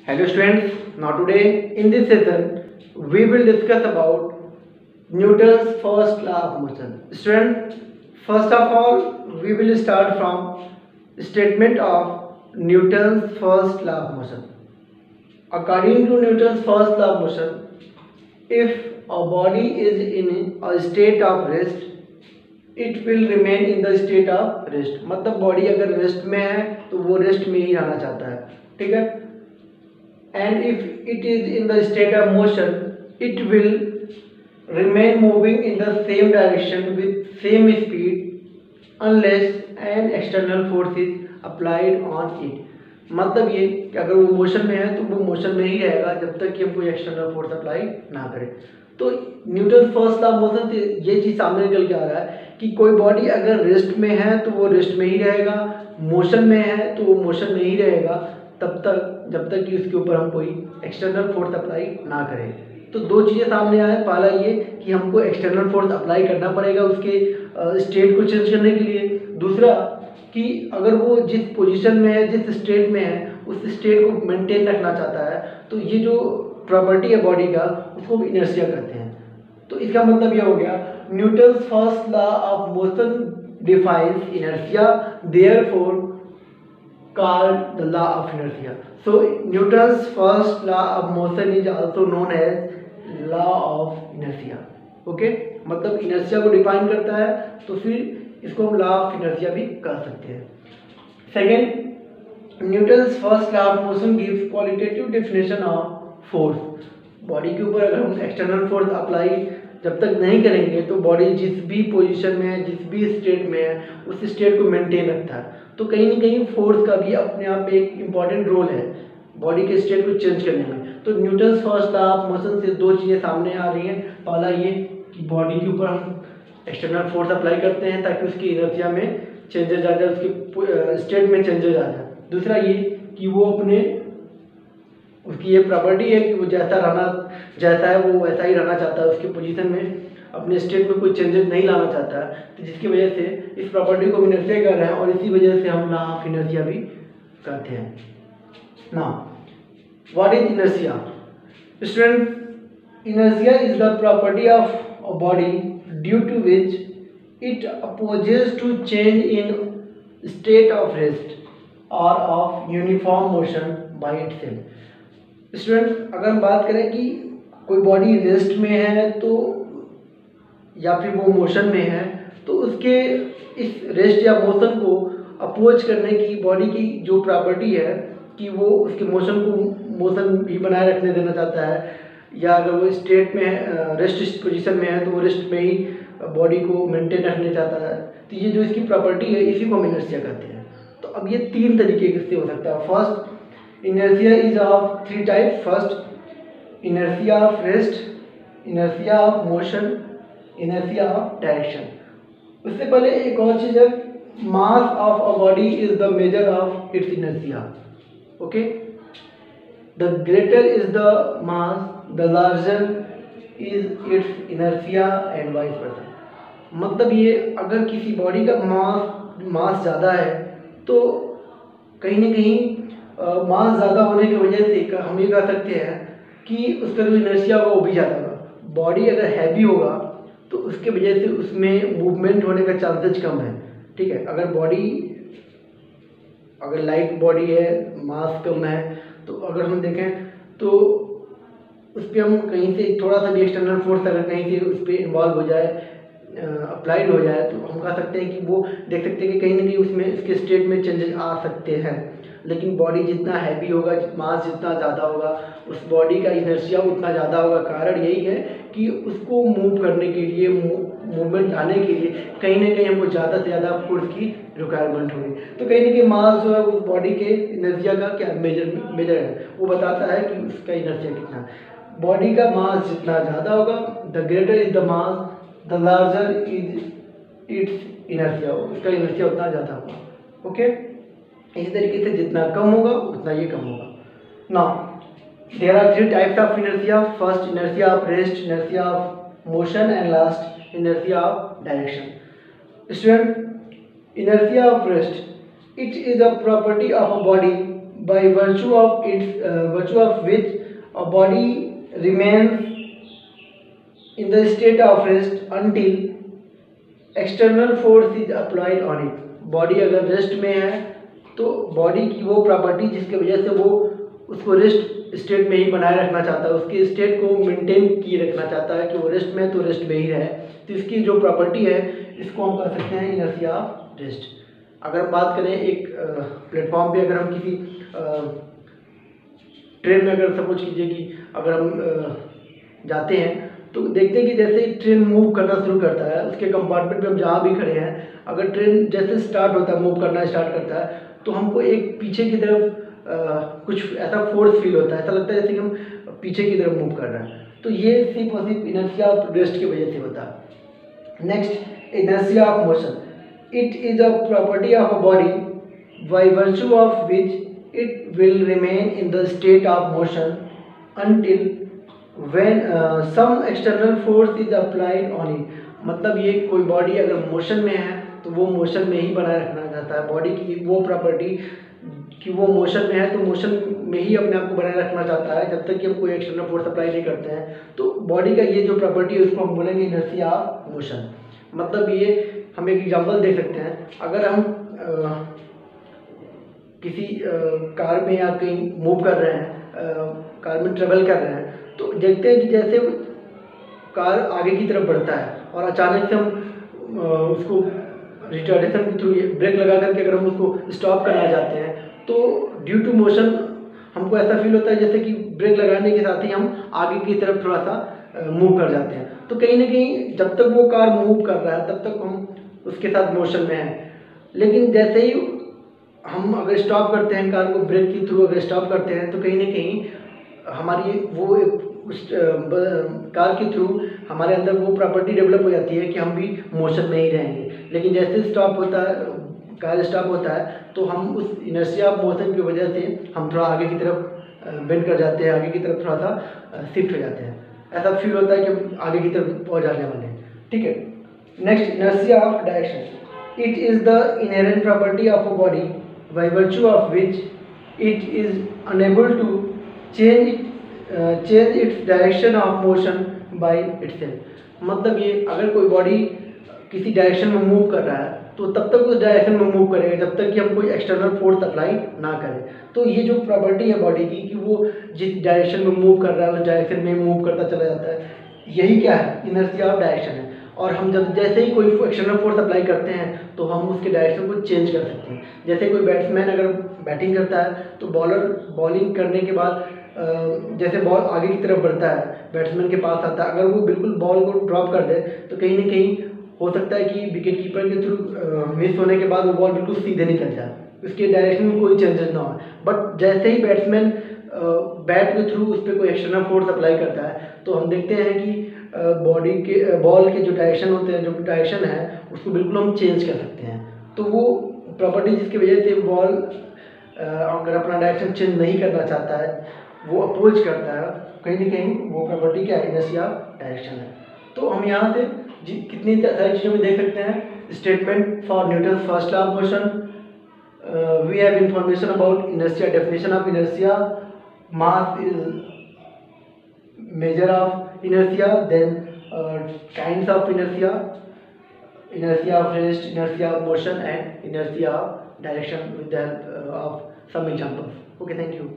Hello students, now today in this session we will discuss about Newton's first law of motion. Students, first of all we will start from statement of Newton's first law of motion. According to Newton's first law of motion, if a body is in a state of rest, it will remain in the state of rest. मतलब body अगर rest में है तो वो rest में ही रहना चाहता है, ठीक है. And if it is in the state of motion, it will remain moving in the same direction with same speed unless an external force is applied on it. मतलब ये कि अगर वो मोशन में है तो वो मोशन में ही रहेगा जब तक कि हम कोई एक्सटर्नल फोर्स अप्लाई ना करें. तो Newton first law of motion से ये चीज़ सामने निकल के आ रहा है कि कोई बॉडी अगर रेस्ट में है तो वो रेस्ट में ही रहेगा, मोशन में है तो वो मोशन में ही रहेगा तब तक जब तक कि उसके ऊपर हम कोई एक्सटर्नल फोर्स अप्लाई ना करें. तो दो चीज़ें सामने आए. पहला ये कि हमको एक्सटर्नल फोर्स अप्लाई करना पड़ेगा उसके स्टेट को चेंज करने के लिए. दूसरा कि अगर वो जिस पोजीशन में है, जिस स्टेट में है, उस स्टेट को मेंटेन रखना चाहता है तो ये जो प्रॉपर्टी है बॉडी का उसको भी इनर्शिया कहते हैं. तो इसका मतलब ये हो गया Newton's first law of motion defines inertia, therefore called the law of inertia. So Newton's first law of motion is also known as law of inertia. Okay? मतलब inertia को डिफाइन करता है तो फिर इसको हम law of inertia भी कह सकते हैं. Second, Newton's first law of motion gives qualitative definition of force. Body के ऊपर अगर हम एक्सटर्नल फोर्स अप्लाई जब तक नहीं करेंगे तो बॉडी जिस भी पोजीशन में है, जिस भी स्टेट में है, उस स्टेट को मेंटेन रखता है. तो कहीं ना कहीं फोर्स का भी अपने आप में एक इम्पॉर्टेंट रोल है बॉडी के स्टेट को चेंज करने में. तो Newton's first law of motion से दो चीज़ें सामने आ रही हैं. पहला ये कि बॉडी के ऊपर हम एक्सटर्नल फोर्स अप्लाई करते हैं ताकि उसकी इनर्शिया में चेंजेस आ जाए, उसके स्टेट में चेंजेस आ जाए. दूसरा ये कि वो अपने उसकी ये प्रॉपर्टी है कि वो जैसा है वो वैसा ही रहना चाहता है, उसकी पोजीशन में अपने स्टेट में कोई चेंजेस नहीं लाना चाहता है. तो जिसकी वजह से इस प्रॉपर्टी को इनर्शिया कर रहे हैं और इसी वजह से हम लॉ ऑफ इनर्शिया भी करते हैं. Now what is inertia? Student, inertia is the property of a body due to which it opposes to change in state of rest और of uniform motion by itself. Student, अगर हम बात करें कि कोई बॉडी रेस्ट में है तो या फिर वो मोशन में है तो उसके इस रेस्ट या मोशन को अपोज करने की बॉडी की जो प्रॉपर्टी है कि वो उसके मोशन को मोशन भी बनाए रखने देना चाहता है, या अगर वो स्टेट में है, रेस्ट पोजीशन में है तो वो रेस्ट में ही बॉडी को मेंटेन रखने चाहता है. तो ये जो इसकी प्रॉपर्टी है इसी को हम इनर्शिया कहते हैं. तो अब ये तीन तरीके से हो सकता है. First, inertia is of three type. First, inertia of rest, inertia of motion, inertia of direction. उससे पहले एक और चीज़ है, mass of a body is the measure of its inertia. Okay, the greater is the mass, the larger is it's inertia and vice versa. मतलब ये अगर किसी body का मास ज़्यादा है तो कहीं ना कहीं मास ज़्यादा होने की वजह से हम ये कह सकते हैं कि उसका जो इनर्शिया होगा वो भी ज़्यादा होगा. बॉडी अगर हैवी होगा तो उसके वजह से उसमें मूवमेंट होने का चांसेस कम है. ठीक है, अगर लाइट बॉडी है, मास कम है, तो अगर हम देखें तो उस पर हम कहीं से थोड़ा सा भी एक्सटर्नल फोर्स अगर कहीं से उस पर इन्वॉल्व हो जाए, अप्लाइड हो जाए, तो हम कह सकते हैं कि वो देख सकते हैं कि कहीं ना कहीं उसमें इसके स्टेट में चेंजेस आ सकते हैं. लेकिन बॉडी जितना हैवी होगा, मास जितना ज़्यादा होगा, उस बॉडी का इनर्शिया उतना ज़्यादा होगा. कारण यही है कि उसको मूव करने के लिए, मूवमेंट लाने के लिए कहीं ना कहीं हमको ज़्यादा से ज़्यादा फोर्स की रिक्वायरमेंट होगी. तो कहीं ना कहीं मास जो है उस बॉडी के इनर्शिया का क्या मेजर है, वो बताता है कि उसका इनर्शिया कितना है. बॉडी का मास जितना ज़्यादा होगा, the greater is the mass, the larger is it's inertia, उसका इनर्शिया उतना ज़्यादा होगा. ओके, इसी तरीके से जितना कम होगा उतना ये कम होगा. Now there are three types of inertia. First, inertia of rest, inertia of motion and last, inertia of direction. Student, inertia of rest, it is a property of a body by virtue of which a body remains in the state of rest until external force is applied on it. Body अगर rest में है तो body की वो property जिसकी वजह से वो उसको रेस्ट स्टेट में ही बनाए रखना चाहता है, उसके स्टेट को मेंटेन किए रखना चाहता है कि वो रेस्ट में तो रेस्ट में ही रहे, तो इसकी जो प्रॉपर्टी है इसको हम कह सकते हैं इनर्शिया ऑफ रेस्ट। अगर हम बात करें एक प्लेटफॉर्म पे, अगर हम किसी ट्रेन में अगर सपोज कीजिए कि अगर हम जाते हैं तो देखते हैं कि जैसे ही ट्रेन मूव करना शुरू करता है, उसके कंपार्टमेंट में हम जहाँ भी खड़े हैं, अगर ट्रेन जैसे स्टार्ट होता है, मूव करना स्टार्ट करता है, तो हमको एक पीछे की तरफ कुछ ऐसा फोर्स फील होता है, ऐसा लगता है जैसे कि हम पीछे की तरफ मूव कर रहे हैं। तो ये सिर्फ और सिर्फ इनर्शिया ऑफ रेस्ट की वजह से होता है। Next, inertia of motion. It is a property of a body by virtue of which it will remain in the state of motion until when some external force is applied on it। मतलब ये कोई body अगर motion में है तो वो motion में ही बनाए रखना चाहता है, बॉडी की वो प्रॉपर्टी कि वो मोशन में है तो मोशन में ही अपने आप को बनाए रखना चाहता है जब तक कि हम कोई एक्सटर्नल फोर्स अप्लाई नहीं करते हैं। तो बॉडी का ये जो प्रॉपर्टी है उसको हम बोलेंगे इनर्शिया ऑफ मोशन। मतलब ये हम एक एग्जांपल देख सकते हैं, अगर हम किसी कार में या कहीं मूव कर रहे हैं, कार में ट्रेवल कर रहे हैं, तो देखते हैं कि जैसे कार आगे की तरफ बढ़ता है और अचानक से हम उसको रिटार्डेशन के थ्रू ब्रेक लगा करके अगर हम उसको स्टॉप करना चाहते हैं तो ड्यू टू मोशन हमको ऐसा फील होता है जैसे कि ब्रेक लगाने के साथ ही हम आगे की तरफ थोड़ा सा मूव कर जाते हैं। तो कहीं ना कहीं जब तक वो कार मूव कर रहा है तब तक हम उसके साथ मोशन में हैं, लेकिन जैसे ही हम अगर स्टॉप करते हैं कार को ब्रेक के थ्रू अगर स्टॉप करते हैं तो कहीं ना कहीं हमारी वो उस कार के थ्रू हमारे अंदर वो प्रॉपर्टी डेवलप हो जाती है कि हम भी मोशन में ही रहेंगे। लेकिन जैसे स्टॉप होता है, कार स्टॉप होता है, तो हम उस इनर्शिया ऑफ मोशन की वजह से हम थोड़ा आगे की तरफ बेंड कर जाते हैं, आगे की तरफ थोड़ा सा शिफ्ट हो जाते हैं, ऐसा फील होता है कि हम आगे की तरफ पहुँच जाने वाले हैं। ठीक है। Next, inertia of direction. It is the inherent property of a body by virtue of which it is unable to change its direction of motion by itself। मतलब ये अगर कोई बॉडी किसी डायरेक्शन में मूव कर रहा है तो तब तक उस डायरेक्शन में मूव करेगा जब तक कि हम कोई एक्सटर्नल फोर्स अप्लाई ना करें। तो ये जो प्रॉपर्टी है बॉडी की कि वो जिस डायरेक्शन में मूव कर रहा है उस डायरेक्शन में मूव करता चला जाता है, यही क्या है, इनर्शिया ऑफ डायरेक्शन है। और हम जब जैसे ही कोई एक्सटर्नल फोर्स अप्लाई करते हैं तो हम उसके डायरेक्शन को चेंज कर सकते हैं। जैसे कोई बैट्समैन अगर बैटिंग करता है तो बॉलर बॉलिंग करने के बाद जैसे बॉल आगे की तरफ बढ़ता है, बैट्समैन के पास आता है, अगर वो बिल्कुल बॉल को ड्रॉप कर दे तो कहीं ना कहीं हो सकता है कि विकेट कीपर के थ्रू मिस होने के बाद वो बॉल बिल्कुल सीधे निकल जाए, उसके डायरेक्शन में कोई चेंजेस ना हो। बट जैसे ही बैट्समैन बैट के थ्रू उस पर कोई एक्सटर्नल फोर्स अप्लाई करता है तो हम देखते हैं कि बॉडी के बॉल के जो डायरेक्शन होते हैं, जो डायरेक्शन है उसको बिल्कुल हम चेंज कर सकते हैं। तो वो प्रॉपर्टी जिसकी वजह से बॉल अगर अपना डायरेक्शन चेंज नहीं करना चाहता है, वो अप्रोच करता है, कहीं ना कहीं वो प्रॉपर्टी क्या है, इनर्शिया डायरेक्शन है। तो हम यहाँ से कितनी सारी चीज़ों में देख सकते हैं, statement for Newton's first law of motion, we have information about inertia, definition of inertia, mass is measure of inertia, then kinds of inertia, inertia of rest, inertia of motion and inertia of direction with the help of some examples. Okay, thank you.